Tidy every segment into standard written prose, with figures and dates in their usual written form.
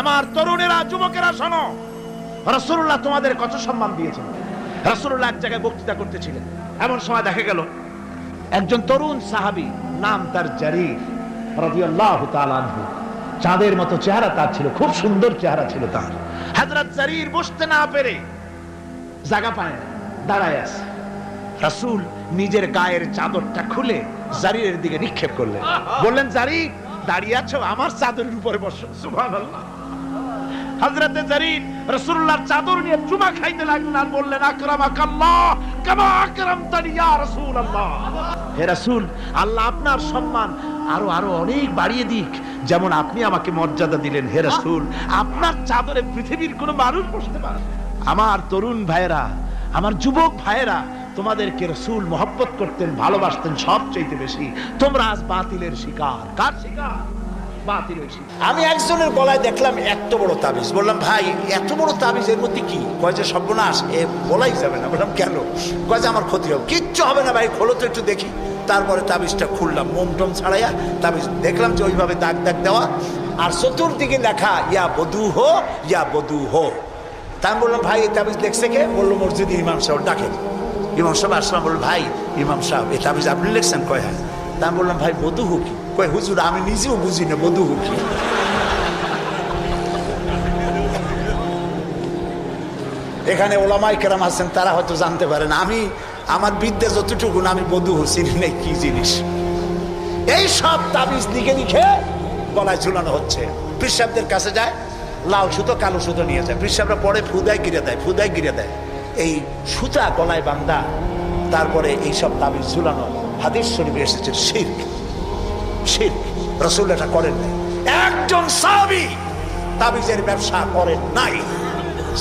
আমার তরুণেরা, যুবকেরা শোনো, রাসূলুল্লাহ তোমাদের কত সম্মান দিয়েছেন। রাসূলুল্লাহ এক জায়গায় বক্তৃতা করতেছিলেন, এমন সময় দেখা গেল একজন তরুণ সাহাবী, নাম তার জারীর রাদিয়াল্লাহু তাআলা আনহু। চাঁদের মতো চেহারা তার ছিল, খুব সুন্দর চেহারা ছিল তার। হযরত জারীর বসতে না পেরে জায়গা পায় না, দাঁড়ায় আছে। রাসূল নিজের গায়ের চাদরটা খুলে জারীরের দিকে নিক্ষেপ করলেন, বললেন, জারীর দাঁড়িয়ে আছো, আমার চাদরের উপরে বসো। সুবহানাল্লাহ। হযরত জারীর রাসূলুল্লাহর চাদর নিয়ে চুমা খাইতে লাগলেন আর বললেন, আকরামাকাল্লাহ কামা আকরামতানি ইয়া রাসূলুল্লাহ। হে রাসূল, আল্লাহ আপনার সম্মান আরো আরো অনেক বাড়িয়ে দিক, যেমন আপনি আমাকে মর্যাদা দিলেন। হে রাসূল, আপনার চাদরে পৃথিবীর কোনো মানুষ বসতে পারে না। আমার তরুণ ভাইয়েরা, আমার যুবক ভাইয়েরা, তোমাদেরকে রাসূল মহব্বত করতেন, ভালোবাসতেন সবচেয়ে বেশি। তোমরা আজ বাতিলের শিকার। কার শিকার? বাতিলের শিকার। আমি একজনের গলায় দেখলাম এত বড় তাবিজ, বললাম, ভাই এত বড় তাবিজ, এর মধ্যে কি? কয় যে সর্বনাশ, এ বলাই যাবে না। বললাম, কেন? কয় যে আমার ক্ষতি হবে। কিচ্ছু হবে না ভাই, খোলো তো একটু দেখি। তারপরে তাবিজটা খুললাম, মোমটম ছাড়াইয়া তাবিজ দেখলাম যে ওইভাবে দাগ দাগ দেওয়া, আর চতুর্দিকে লেখা ইয়া বধূ হো, ইয়া বধূ হো। তা আমি বললাম, ভাই এই তাবিজ দেখছে কে? বললো, মসজিদে ইমাম সাহেব। ডাকেন। ইমাম সাহেব আসলাম, বলল, ভাই ইমাম সাহেব এই তাবিজ আপনি লিখছেন? কয় হ্যাঁ। তা আমি বললাম, ভাই বধূ হো কি? কয়, হুজুর আমি নিজেও বুঝি না বধূ হো কি। এখানে ওলামায়ে কেরাম আছেন, তারা হয়তো জানতে পারেন। আমি আমার বিদ্যা যতটুকু, আমি বধূ হো চিনি নাই কি জিনিস। এই সব তাবিজ লিখে লিখে গলায় ঝুলানো হচ্ছে। পীর সাহেবদের কাছে যায়, লাল সুতো কালো সুতো নিয়ে যায়। পীর সাহেবরা পরে ফুদায় গিরে দেয়, ফুদায় গিরে দেয়। এই সুতা গলায় বান্ধা, তারপরে এই সব তাবিজ ঝুলানো। হাদিস শরীফে এসেছে শিরক। শিরক। রাসূল এটা করেন নাই। একজন সাহাবী তাবিজের ব্যবসা করেন নাই।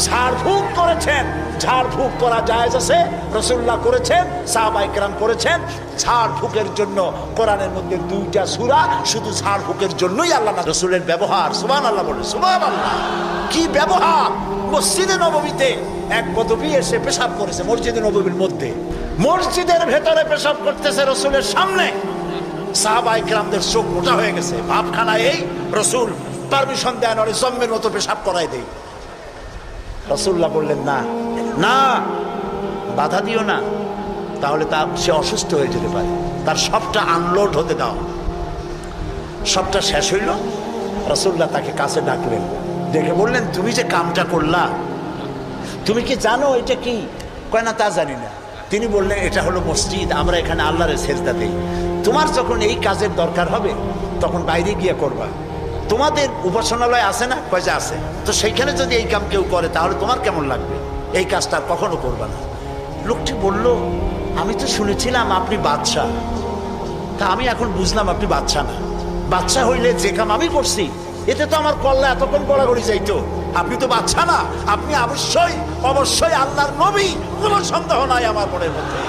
ঝাড়ফুঁক করেছেন, ঝাড়ফুঁক করা জায়েজ আছে, রাসূলুল্লাহ করেছেন, সাহাবায়ে কেরাম করেছেন। ঝাড়ফুঁকের জন্য কোরআনের মধ্যে 2টা সূরা শুধু ঝাড়ফুঁকের জন্যই আল্লাহ না। রাসূলের ব্যবহার, সুবহানাল্লাহ বলে, সুবহানাল্লাহ। কি ব্যবহার! মসজিদে নববীতে এক বদবী এসে পেশাব করেছে, মসজিদে নববীর মধ্যে, মসজিদের ভেতরে পেশাব করতেছে রাসূলের সামনে। সাহাবায়ে কেরামদের চোখ মোটা হয়ে গেছে, ভাবখানা এই রাসূল পারমিশন দেন ওরে জম্মের মতো পেশাব করাই দেই। রাসূলুল্লাহ বললেন, না না, বাধা দিও না, তাহলে সে অসুস্থ হয়ে যেতে পারে। তার সবটা আনলোড হতে দাও। সবটা শেষ হইল, রাসূলুল্লাহ তাকে কাছে ডাকলেন, ডেকে বললেন, তুমি যে কামটা করলা, তুমি কি জানো এটা কি? কয়, না তা জানি না। তিনি বললেন, এটা হলো মসজিদ, আমরা এখানে আল্লাহর সেজদা দেই। তোমার যখন এই কাজের দরকার হবে তখন বাইরে গিয়ে করবা। তোমাদের উপাসনালয় আছে না? কয় যে আছে। তো সেইখানে যদি এই কাম কেউ করে তাহলে তোমার কেমন লাগবে? এই কাজটা কখনো করবা না। লোকটি বলল, আমি তো শুনেছিলাম আপনি বাদশাহ, তা আমি এখন বুঝলাম আপনি বাদশাহ না। বাদশাহ হইলে যে কাম আমি করছি এতে তো আমার কল্লা এতক্ষণ গড়াগড়ি যাইতো। আপনি তো বাদশাহ না, আপনি অবশ্যই অবশ্যই আল্লাহর নবী, কোনো সন্দেহ নাই আমার মনের মধ্যে।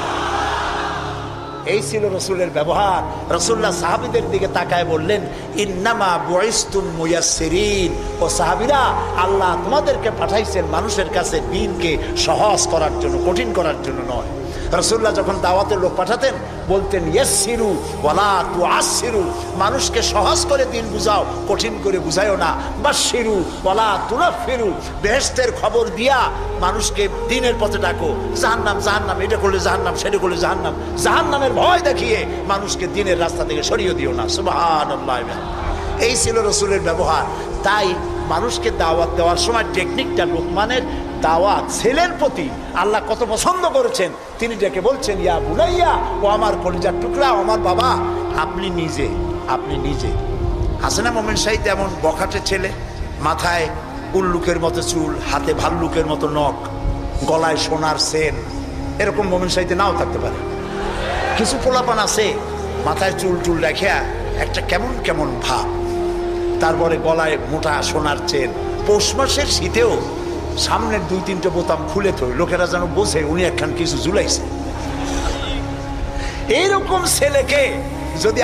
এই ছিল রাসূলের ব্যবহার। রাসূলুল্লাহ সাহাবীদের দিকে তাকায় বললেন, ইন্নামা বুইসতুম মুয়াসসিরিন। ও সাহাবীরা, আল্লাহ তোমাদেরকে পাঠাইছেন মানুষের কাছে দ্বীনকে সহজ করার জন্য, কঠিন করার জন্য নয়। রাসূলুল্লাহ যখন দাওয়াতের লোক পাঠাতেন বলতেন, ইয়াসসিরু ওয়ালা তুআসসিরু। মানুষকে সহজ করে দ্বীন বুঝাও, কঠিন করে বুঝাইও না। বাশশিরু ওয়ালা তুনাফিরু। বেহেশতের খবর দিয়া মানুষকে দ্বীনের পথে ডাকো। জাহান্নাম জাহান্নাম, এটা করলে জাহান্নাম, সেটা করলে জাহান্নাম। জাহান্নামের ভয় দেখিয়ে মানুষকে দ্বীনের রাস্তা থেকে সরিয়ে দিও না। সুবহানাল্লাহ। এই ছিল রাসূলের ব্যবহার। তাই মানুষকে দাওয়াত দেওয়ার সময় টেকনিকটা, লোকমানের দাওয়াত ছেলের প্রতি আল্লাহ কত পছন্দ করেছেন। তিনি ডেকে বলছেন, ইয়া বুনাইয়া, ও আমার কলিজার টুকরা, আমার বাবা, আপনি নিজে আছে না মোমেন সাহিদ এমন বখাটে ছেলে, মাথায় উল্লুকের মতো চুল, হাতে ভাল্লুকের মতো নখ, গলায় সোনার সেন। এরকম মোমেন সাহিদে নাও থাকতে পারে। কিছু পোলাপান আছে মাথায় চুল টুল রেখে একটা কেমন কেমন ভাব, তারপরে গলায় মোটা সোনার চেন। পৌষ মাসের শীতেও সামনের 2-3টে বোতাম খুলে থই, লোকেরা যেন বোঝে উনি একখান কিছু ঝুলাইছে। এইরকম ছেলেকে যদি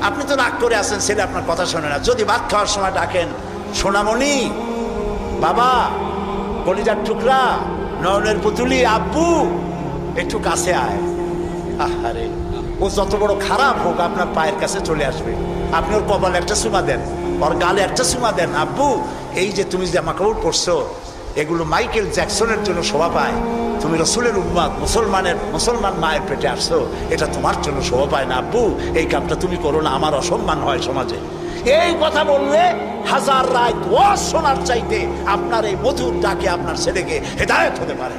আপনি তো রাগ করে আছেন, ছেলে আপনার কথা শোনে না, যদি ভাত খাওয়ার সময় ডাকেন, সোনামণি, বাবা, কলিজার টুকরা, নয়নের পুতুলি, আব্বু, একটু কাছে আয়। আহারে, ও যত বড় খারাপ হোক আপনার পায়ের কাছে চলে আসবে। আপনি ওর কপালে একটা চুমা দেন, ওর গালে একটা চুমা দেন, আব্বু এই যে তুমি জামা কাপড় পরছো এগুলো মাইকেল জ্যাকসনের জন্য শোভা পায়, তুমি রসুলের উম্মত মুসলমান মায়ের পেটে আসছো, এটা তোমার জন্য শোভা পায় না আব্বু, এই কামটা তুমি করো না, আমার অসম্মান হয় সমাজে। এই কথা বললে হাজার রায় ওয়াজ শোনার চাইতে আপনার এই মধুর ডাকে আপনার ছেলেকে হেদায়েত হতে পারে।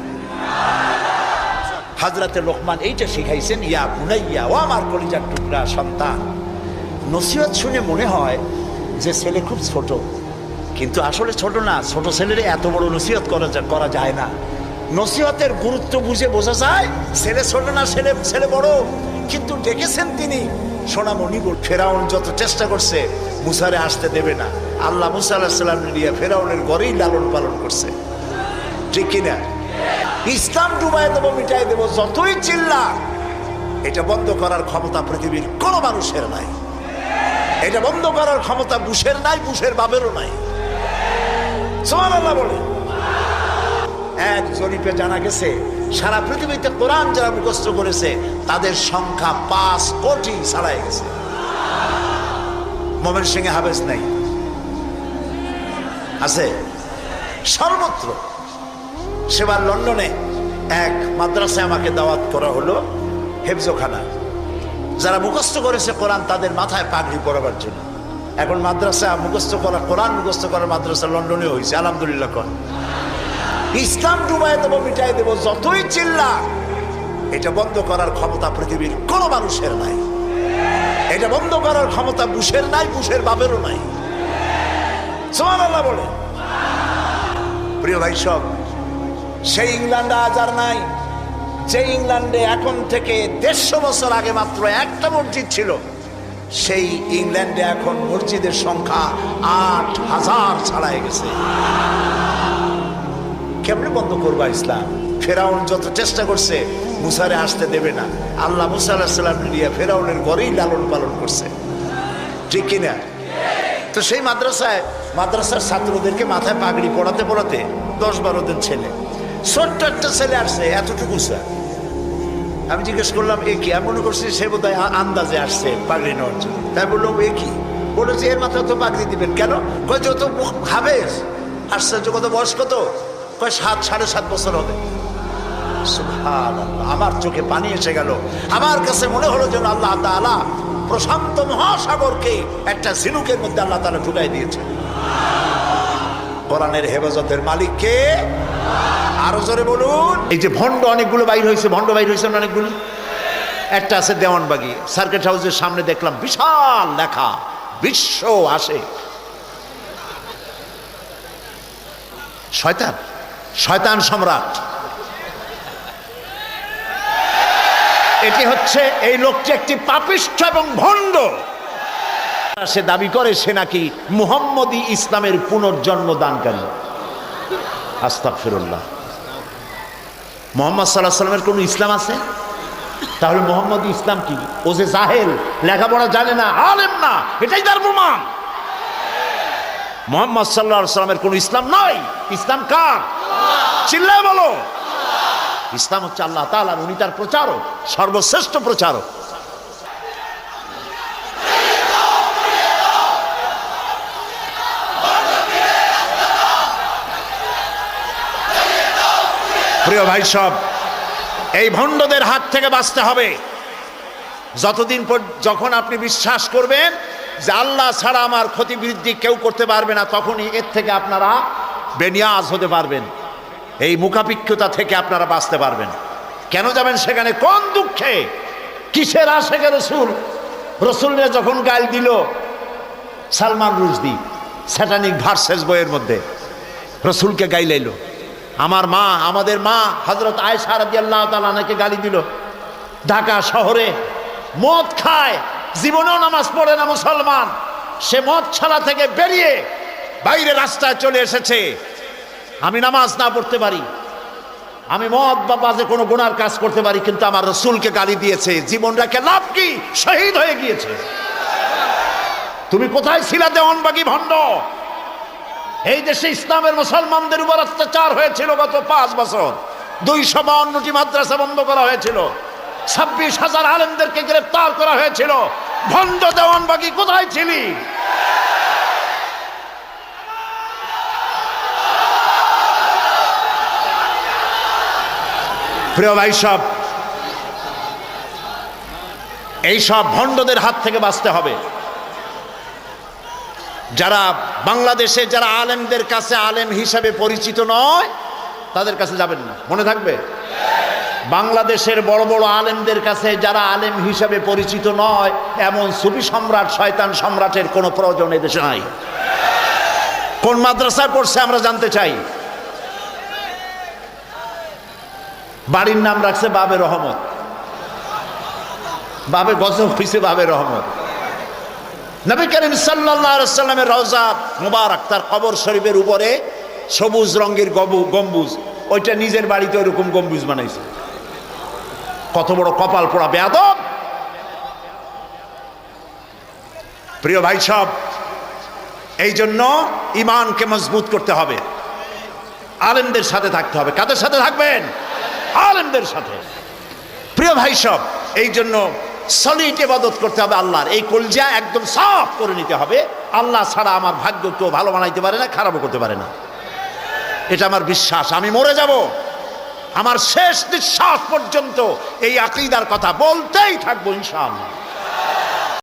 হযরতে লোকমান এইটা শিখাইছেন, ইয়া বুনাইয়া, ও আমার কলিজার টুকরা সন্তান। নসিহত শুনে মনে হয় যে ছেলে খুব ছোট, কিন্তু আসলে ছোট না। ছোট ছেলের এত বড় নসিহত করা যায় না। নসিহতের গুরুত্ব বুঝে বোঝা যায় ছেলে ছোট না, ছেলে বড়, কিন্তু ডেকেছেন তিনি সোনামণি। ফেরাউন যত চেষ্টা করছে মুসারে আসতে দেবে না, আল্লাহ মুসা আলাইহিস সালাম নিয়ে ফেরাউনের ঘরেই লালন পালন করছে, ঠিক কিনা? ইসলাম ডুবাই দেবো, মিটাই দেবো, যতই চিল্লা, এটা বন্ধ করার ক্ষমতা পৃথিবীর কোনো মানুষের নাই। এটা বন্ধ করার ক্ষমতা বুশের নাই, বুশের বাবেরও নাই। সুবহানাল্লাহ বলে। এক জরিপে জানা গেছে সারা পৃথিবীতে কোরআন যারা মুখস্থ করেছে তাদের সংখ্যা 5 কোটি ছাড়াই গেছে। ময়মনসিংহে হাফেজ নাই, আছে সর্বত্র। সেবার লন্ডনে এক মাদ্রাসায় আমাকে দাওয়াত করা হলো, হেফজখানা। যারা মুখস্থ করেছে কোরআন তাদের মাথায় পাগড়ি পরাবার জন্য। এখন মাদ্রাসা মুখস্থ করা, কোরআন মুখস্থ করার মাদ্রাসা লন্ডনে হয়েছে, আলহামদুলিল্লাহ। কর ইসলাম ডুবাই দেবো, মিটাই দেবো, যতই চিল্লা, এটা বন্ধ করার ক্ষমতা পৃথিবীর কোনো মানুষের নাই। এটা বন্ধ করার ক্ষমতা বুশের নাই, বুশের বাবেরও নাই। সুবহানাল্লাহ বলে। প্রিয় ভাই সব, সেই ইংল্যান্ড আজ আর নাই যে ইংল্যান্ডে এখন থেকে 150 বছর আগে মাত্র একটা মসজিদ ছিল। সেই ইংল্যান্ডে এখন মসজিদের সংখ্যা 8000 ছাড়াই গেছে। কেমনে বন্ধ করবা ইসলাম? ফেরাউন যত চেষ্টা করছে মুসারে আসতে দেবে না, আল্লাহ মুসা আলাইহিস সালাম নিয়ে ফেরাউনের ঘরেই লালন পালন করছে, ঠিক কিনা? তো সেই মাদ্রাসার ছাত্রদেরকে মাথায় পাগড়ি পড়াতে পড়াতে 10-12 দিন ছেলে, ছোট্ট একটা ছেলে আসছে এতটুকু স্যার। আমি জিজ্ঞেস করলাম এ কি? আমি মনে করছি সে বোধহয় আন্দাজে আসছে পাগড়ি নেওয়ার জন্য। তাই বললাম এ কি? বলেছে এর মাথায় তো পাগড়ি দিবেন কেন? কয় যত হাফেজ আশ্চর্য, কত বয়স কত? কয় 7-7.5 বছর হবে। সুবহানাল্লাহ, আমার চোখে পানি এসে গেল। আমার কাছে মনে হলো যেন আল্লাহ তাআলা প্রশান্ত মহাসাগরকে একটা ঝিনুকের মধ্যে আল্লাহ তাআলা ঢুকাই দিয়েছে। কোরআনের হেফাজতের মালিক কে? আরো জোরে বলুন। এই যে ভণ্ড অনেকগুলো বাইর হয়েছে, অনেকগুলো। একটা আছে দেওয়ানবাগি, সার্কিট হাউসের সামনে দেখলাম বিশাল লেখা, বিশ্ব আসে। শয়তান সম্রাট। এটি হচ্ছে, এই লোকটি একটি পাপিষ্ঠ এবং ভণ্ড। সে দাবি করে সে নাকি মুহাম্মদী ইসলামের পুনর্জন্ম দানকারী। আস্তাগফিরুল্লাহ। মুহাম্মদ সাল্লাল্লাহু আলাইহি ওয়াসাল্লামের কোন ইসলাম আছে? তাহলে মুহাম্মদী ইসলাম কি? ও যে জাহেল, লেখাপড়া জানে না, আলেম না, এটাই তার প্রমাণ। মুহাম্মদ সাল্লাল্লাহু আলাইহি ওয়াসাল্লামের কোন ইসলাম নয়। ইসলাম কার? চিল্লায় বলো। ইসলাম হচ্ছে আল্লাহ তাআলার, উনি তার প্রচারক, সর্বশ্রেষ্ঠ প্রচারক। প্রিয় ভাই সব, এই ভণ্ডদের হাত থেকে বাঁচতে হবে। যখন আপনি বিশ্বাস করবেন যে আল্লাহ ছাড়া আমার ক্ষতি বৃদ্ধি কেউ করতে পারবে না, তখনই এর থেকে আপনারা বেনিয়াজ হতে পারবেন। এই মুখাপিক্ষতা থেকে আপনারা বাঁচতে পারবেন। কেন যাবেন সেখানে? কোন দুঃখে? কিসের আশেকে রসুলরা যখন গাল দিল সালমান রুশদি স্যাটানিক ভার্সেস বইয়ের মধ্যে, রসুলকে গাইলাইল। আমাদের মা হযরত আয়েশা রাদিয়াল্লাহু তাআলা আনহাকে গালি দিল। ঢাকা শহরে মদ খায়, জীবনেও নামাজ পড়ে না মুসলমান, সে মদশালা থেকে বেরিয়ে বাইরে রাস্তায় চলে এসেছে। আমি নামাজ না পড়তে পারি, আমি মদ বা বাজে কোনো গুনার কাজ করতে পারি, কিন্তু আমার রসুলকে গালি দিয়েছে। জীবন রেখে লাভ কি? শহীদ হয়ে গিয়েছে। তুমি কোথায় ছিলা দেওয়ানবাগী ভণ্ড? এই দেশে ইসলামের মুসলমানদের উপর অত্যাচার হয়েছিল গত 5 বছর। 252টি মাদ্রাসা বন্ধ করা হয়েছিল, 26,000 আলেমদেরকে গ্রেফতার করা হয়েছিল। ভণ্ড দেওয়ানবাগী কোথায় ছিলি? প্রিয় ভাই সব, এই সব ভণ্ডদের হাত থেকে বাঁচতে হবে। যারা বাংলাদেশে যারা আলেমদের কাছে আলেম হিসাবে পরিচিত নয় তাদের কাছে যাবেন না, মনে থাকবে। বাংলাদেশের বড় বড় আলেমদের কাছে যারা আলেম হিসাবে পরিচিত নয় এমন সুফি সম্রাট শয়তান সম্রাটের কোনো প্রয়োজন এদেশে নাই। কোন মাদ্রাসায় পড়ছে আমরা জানতে চাই। বাড়ির নাম রাখছে বাবে রহমত, বাবে গজব হইছে বাবে রহমত। নবী করিম সাল্লাল্লাহু আলাইহি সাল্লামের রওজা মুবারক, তার কবর শরীফের উপরে সবুজ রঙের গম্বুজ, ওইটা নিজের বাড়িতে ওইরকম গম্বুজ বানাইছে। কত বড় কপাল পোড়া বেয়াদব। প্রিয় ভাই সব, এই জন্য ঈমানকে মজবুত করতে হবে, আলেমদের সাথে থাকতে হবে। কাদের সাথে থাকবেন? আলেমদের সাথে। প্রিয় ভাই সব, এই জন্য সলিড ইবাদত করতে হবে আল্লাহর। এই কলজা একদম সাফ করে নিতে হবে। আল্লাহ ছাড়া আমার ভাগ্য কেউ ভালো বানাইতে পারে না, খারাপও করতে পারে না, এটা আমার বিশ্বাস। আমি মরে যাব, আমার শেষ নিঃশ্বাস পর্যন্ত এই আকীদার কথা বলতেই থাকবো ইনশাআল্লাহ।